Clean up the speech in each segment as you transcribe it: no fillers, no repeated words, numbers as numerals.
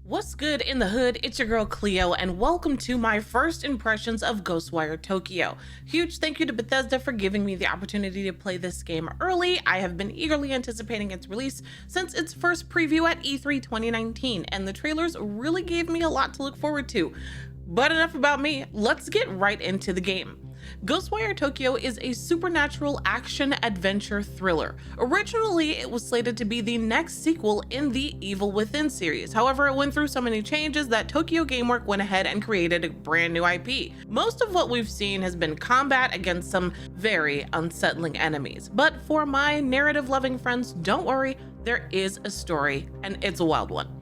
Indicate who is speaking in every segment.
Speaker 1: What's good in the hood? It's your girl Cleo, and welcome to my first impressions of GhostWire Tokyo. Huge thank you to Bethesda for giving me the opportunity to play this game early. I have been eagerly anticipating its release since its first preview at E3 2019, and the trailers really gave me a lot to look forward to. But enough about me, let's get right into the game. GhostWire Tokyo is a supernatural action-adventure thriller. Originally, it was slated to be the next sequel in the Evil Within series. However, it went through so many changes that Tokyo Gameworks went ahead and created a brand new IP. Most of what we've seen has been combat against some very unsettling enemies. But for my narrative-loving friends, don't worry, there is a story, and it's a wild one.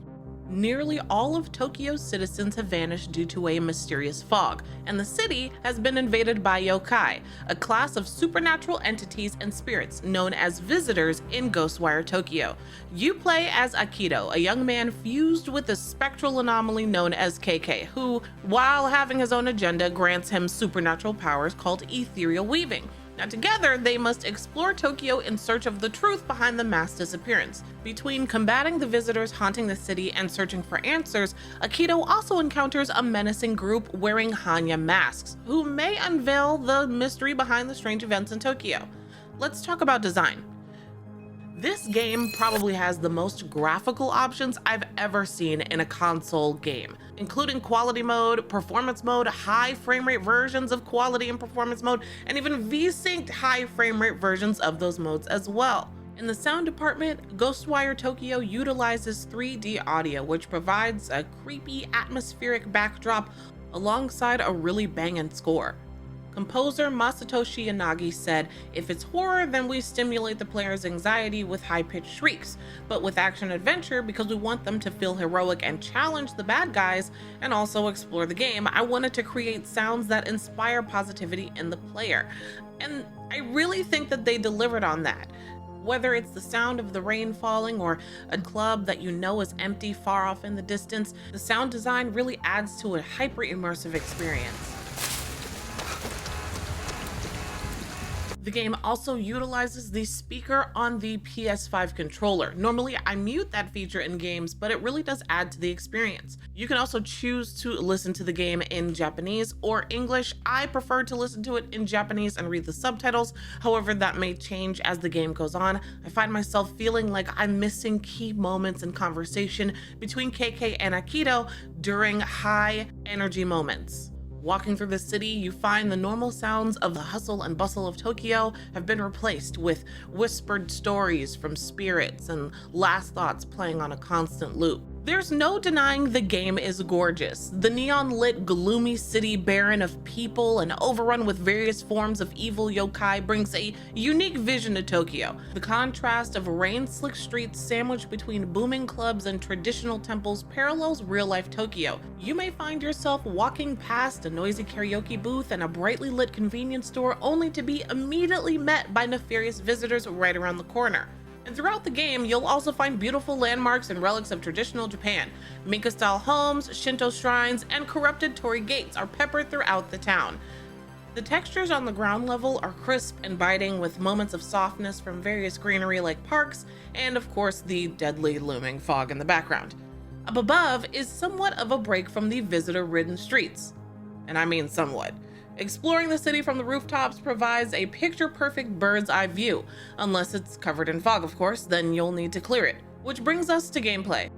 Speaker 1: Nearly all of Tokyo's citizens have vanished due to a mysterious fog, and the city has been invaded by Yokai, a class of supernatural entities and spirits known as visitors in GhostWire Tokyo. You play as Akito, a young man fused with a spectral anomaly known as KK, who, while having his own agenda, grants him supernatural powers called ethereal weaving. Now together, they must explore Tokyo in search of the truth behind the mass disappearance. Between combating the visitors haunting the city and searching for answers, Akito also encounters a menacing group wearing Hanya masks, who may unveil the mystery behind the strange events in Tokyo. Let's talk about design. This game probably has the most graphical options I've ever seen in a console game, including quality mode, performance mode, high frame rate versions of quality and performance mode, and even V-synced high frame rate versions of those modes as well. In the sound department, GhostWire Tokyo utilizes 3D audio, which provides a creepy atmospheric backdrop alongside a really banging score. Composer Masatoshi Yanagi said, "If it's horror, then we stimulate the player's anxiety with high-pitched shrieks, but with action-adventure, because we want them to feel heroic and challenge the bad guys and also explore the game, I wanted to create sounds that inspire positivity in the player." And I really think that they delivered on that. Whether it's the sound of the rain falling or a club that you know is empty far off in the distance, the sound design really adds to a hyper-immersive experience. The game also utilizes the speaker on the PS5 controller. Normally, I mute that feature in games, but it really does add to the experience. You can also choose to listen to the game in Japanese or English. I prefer to listen to it in Japanese and read the subtitles. However, that may change as the game goes on. I find myself feeling like I'm missing key moments in conversation between KK and Akito during high energy moments. Walking through the city, you find the normal sounds of the hustle and bustle of Tokyo have been replaced with whispered stories from spirits and last thoughts playing on a constant loop. There's no denying the game is gorgeous. The neon-lit, gloomy city barren of people and overrun with various forms of evil yokai brings a unique vision to Tokyo. The contrast of rain-slick streets sandwiched between booming clubs and traditional temples parallels real-life Tokyo. You may find yourself walking past a noisy karaoke booth and a brightly lit convenience store only to be immediately met by nefarious visitors right around the corner. And throughout the game, you'll also find beautiful landmarks and relics of traditional Japan. Minka-style homes, Shinto shrines, and corrupted torii gates are peppered throughout the town. The textures on the ground level are crisp and biting, with moments of softness from various greenery like parks, and of course the deadly looming fog in the background. Up above is somewhat of a break from the visitor-ridden streets. And I mean somewhat. Exploring the city from the rooftops provides a picture-perfect bird's-eye view. Unless it's covered in fog, of course, then you'll need to clear it. Which brings us to gameplay.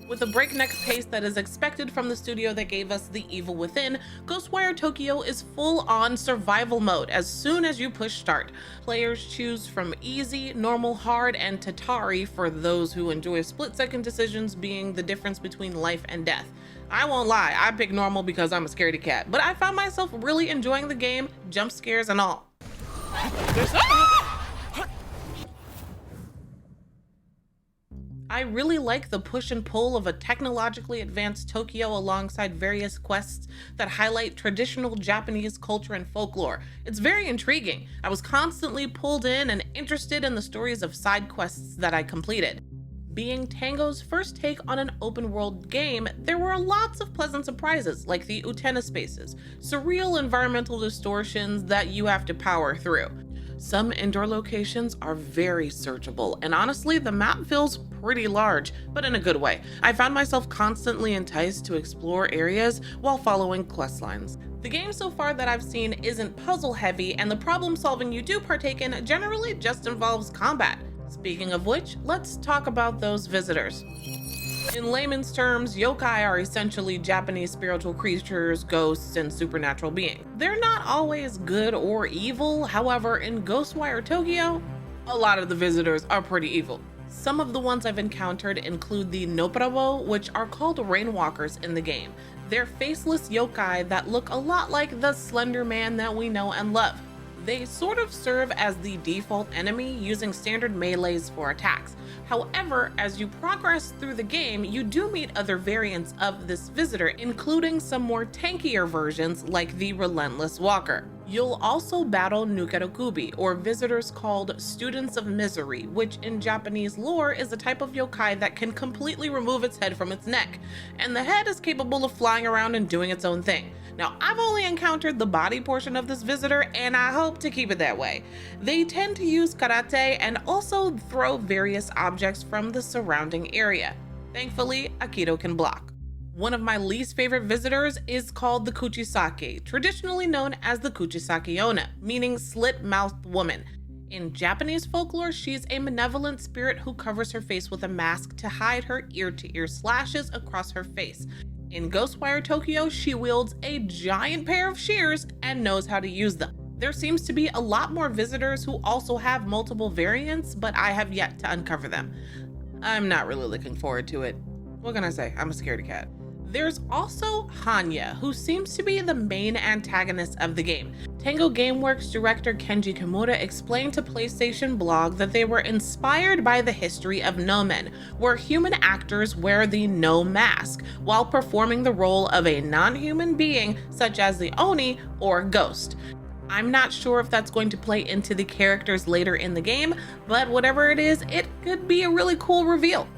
Speaker 1: With a breakneck pace that is expected from the studio that gave us The Evil Within, GhostWire Tokyo is full-on survival mode as soon as you push start. Players choose from easy, normal, hard, and Tatari for those who enjoy split-second decisions being the difference between life and death. I won't lie, I picked normal because I'm a scaredy cat, but I found myself really enjoying the game, jump scares and all. I really like the push and pull of a technologically advanced Tokyo alongside various quests that highlight traditional Japanese culture and folklore. It's very intriguing. I was constantly pulled in and interested in the stories of side quests that I completed. Being Tango's first take on an open-world game, there were lots of pleasant surprises, like the Utena spaces, surreal environmental distortions that you have to power through. Some indoor locations are very searchable, and honestly, the map feels pretty large, but in a good way. I found myself constantly enticed to explore areas while following quest lines. The game so far that I've seen isn't puzzle heavy, and the problem solving you do partake in generally just involves combat. Speaking of which, let's talk about those visitors. In layman's terms, yokai are essentially Japanese spiritual creatures, ghosts, and supernatural beings. They're not always good or evil, however, in GhostWire Tokyo, a lot of the visitors are pretty evil. Some of the ones I've encountered include the Noprabo, which are called rainwalkers in the game. They're faceless yokai that look a lot like the Slender Man that we know and love. They sort of serve as the default enemy, using standard melees for attacks. However, as you progress through the game, you do meet other variants of this visitor, including some more tankier versions like the Relentless Walker. You'll also battle Nukerokubi, or visitors called Students of Misery, which in Japanese lore is a type of yokai that can completely remove its head from its neck, and the head is capable of flying around and doing its own thing. Now, I've only encountered the body portion of this visitor, and I hope to keep it that way. They tend to use karate and also throw various objects from the surrounding area. Thankfully, Akito can block. One of my least favorite visitors is called the Kuchisake, traditionally known as the Kuchisake Onna, meaning slit-mouthed woman. In Japanese folklore, she's a malevolent spirit who covers her face with a mask to hide her ear-to-ear slashes across her face. In GhostWire Tokyo, she wields a giant pair of shears and knows how to use them. There seems to be a lot more visitors who also have multiple variants, but I have yet to uncover them. I'm not really looking forward to it. What can I say? I'm a scaredy cat. There's also Hanya, who seems to be the main antagonist of the game. Tango Gameworks director Kenji Kimura explained to PlayStation Blog that they were inspired by the history of no-men, where human actors wear the no mask while performing the role of a non-human being such as the Oni or Ghost. I'm not sure if that's going to play into the characters later in the game, but whatever it is, it could be a really cool reveal.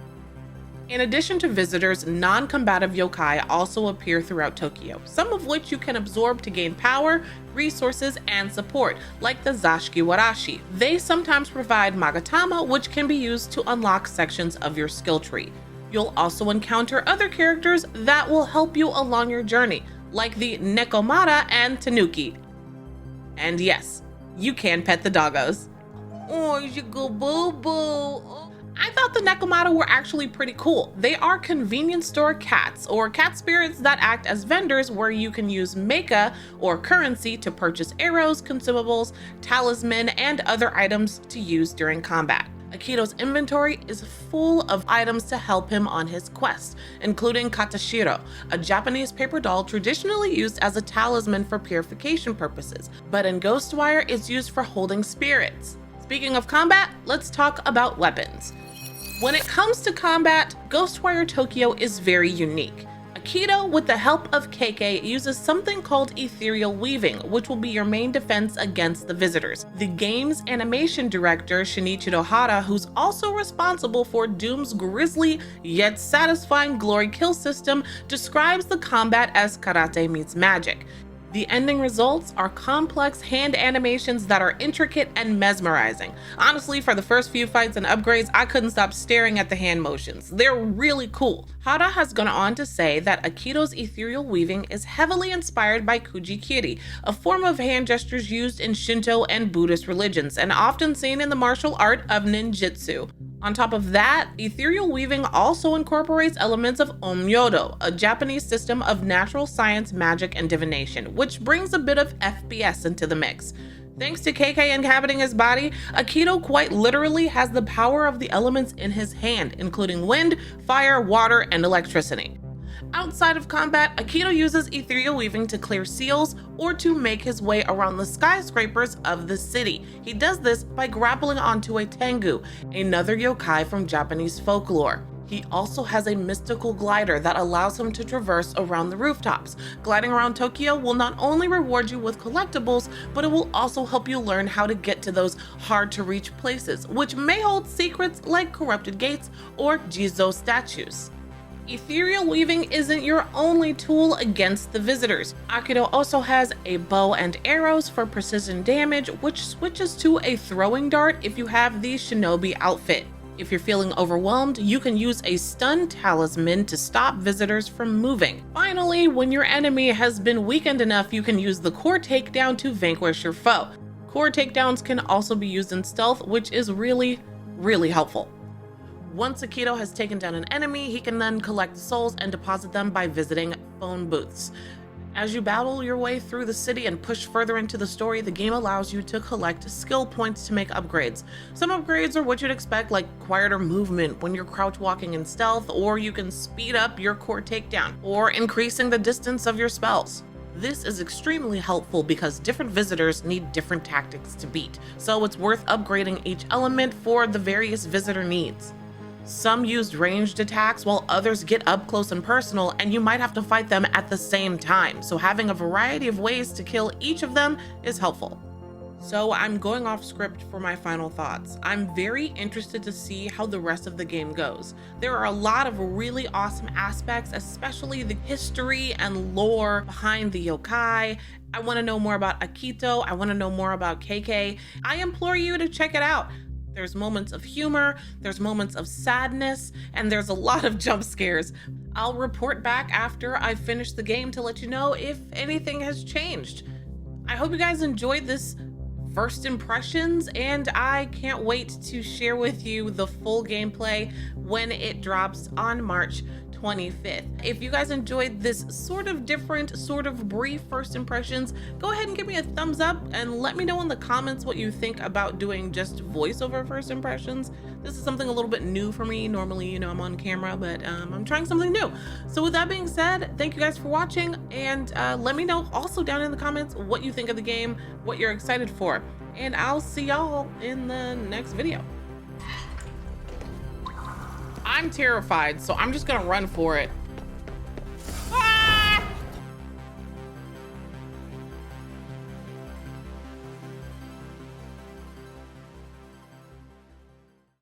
Speaker 1: In addition to visitors, non-combative yokai also appear throughout Tokyo, some of which you can absorb to gain power, resources, and support, like the Zashiki Warashi. They sometimes provide Magatama, which can be used to unlock sections of your skill tree. You'll also encounter other characters that will help you along your journey, like the Nekomata and Tanuki. And yes, you can pet the doggos. Oh, you go boo-boo. I thought the Nekomata were actually pretty cool. They are convenience store cats, or cat spirits that act as vendors where you can use meika, or currency, to purchase arrows, consumables, talisman, and other items to use during combat. Akito's inventory is full of items to help him on his quest, including Katashiro, a Japanese paper doll traditionally used as a talisman for purification purposes, but in GhostWire it's used for holding spirits. Speaking of combat, let's talk about weapons. When it comes to combat, GhostWire Tokyo is very unique. Akito, with the help of KK, uses something called ethereal weaving, which will be your main defense against the visitors. The game's animation director, Shinichiro Hara, who's also responsible for Doom's grisly yet satisfying glory kill system, describes the combat as karate meets magic. The ending results are complex hand animations that are intricate and mesmerizing. Honestly, for the first few fights and upgrades, I couldn't stop staring at the hand motions. They're really cool. Hara has gone on to say that Akito's ethereal weaving is heavily inspired by kujikiri, a form of hand gestures used in Shinto and Buddhist religions, and often seen in the martial art of ninjutsu. On top of that, ethereal weaving also incorporates elements of Onmyodo, a Japanese system of natural science, magic, and divination, which brings a bit of FPS into the mix. Thanks to KK inhabiting his body, Akito quite literally has the power of the elements in his hand, including wind, fire, water, and electricity. Outside of combat, Akito uses ethereal weaving to clear seals or to make his way around the skyscrapers of the city. He does this by grappling onto a tengu, another yokai from Japanese folklore. He also has a mystical glider that allows him to traverse around the rooftops. Gliding around Tokyo will not only reward you with collectibles, but it will also help you learn how to get to those hard-to-reach places, which may hold secrets like corrupted gates or Jizo statues. Ethereal weaving isn't your only tool against the visitors. Akito also has a bow and arrows for precision damage, which switches to a throwing dart if you have the shinobi outfit. If you're feeling overwhelmed, you can use a stun talisman to stop visitors from moving. Finally, when your enemy has been weakened enough, you can use the core takedown to vanquish your foe. Core takedowns can also be used in stealth, which is really helpful. Once Akito has taken down an enemy, he can then collect souls and deposit them by visiting phone booths. As you battle your way through the city and push further into the story, the game allows you to collect skill points to make upgrades. Some upgrades are what you'd expect, like quieter movement when you're crouch walking in stealth, or you can speed up your core takedown, or increasing the distance of your spells. This is extremely helpful because different visitors need different tactics to beat, so it's worth upgrading each element for the various visitor needs. Some used ranged attacks while others get up close and personal, and you might have to fight them at the same time, so having a variety of ways to kill each of them is helpful. So I'm going off script for my final thoughts. I'm very interested to see how the rest of the game goes. There are a lot of really awesome aspects, especially the history and lore behind the yokai. I want to know more about Akito. I want to know more about KK. I implore you to check it out. There's moments of humor, there's moments of sadness, and there's a lot of jump scares. I'll report back after I finish the game to let you know if anything has changed. I hope you guys enjoyed this first impressions, and I can't wait to share with you the full gameplay when it drops on March 25th. If you guys enjoyed this sort of different, sort of brief first impressions, go ahead and give me a thumbs up and let me know in the comments what you think about doing just voiceover first impressions. This is something a little bit new for me. Normally, you know, I'm on camera, but I'm trying something new. So with that being said, thank you guys for watching, and let me know also down in the comments what you think of the game, what you're excited for, and I'll see y'all in the next video. I'm terrified, so I'm just gonna run for it.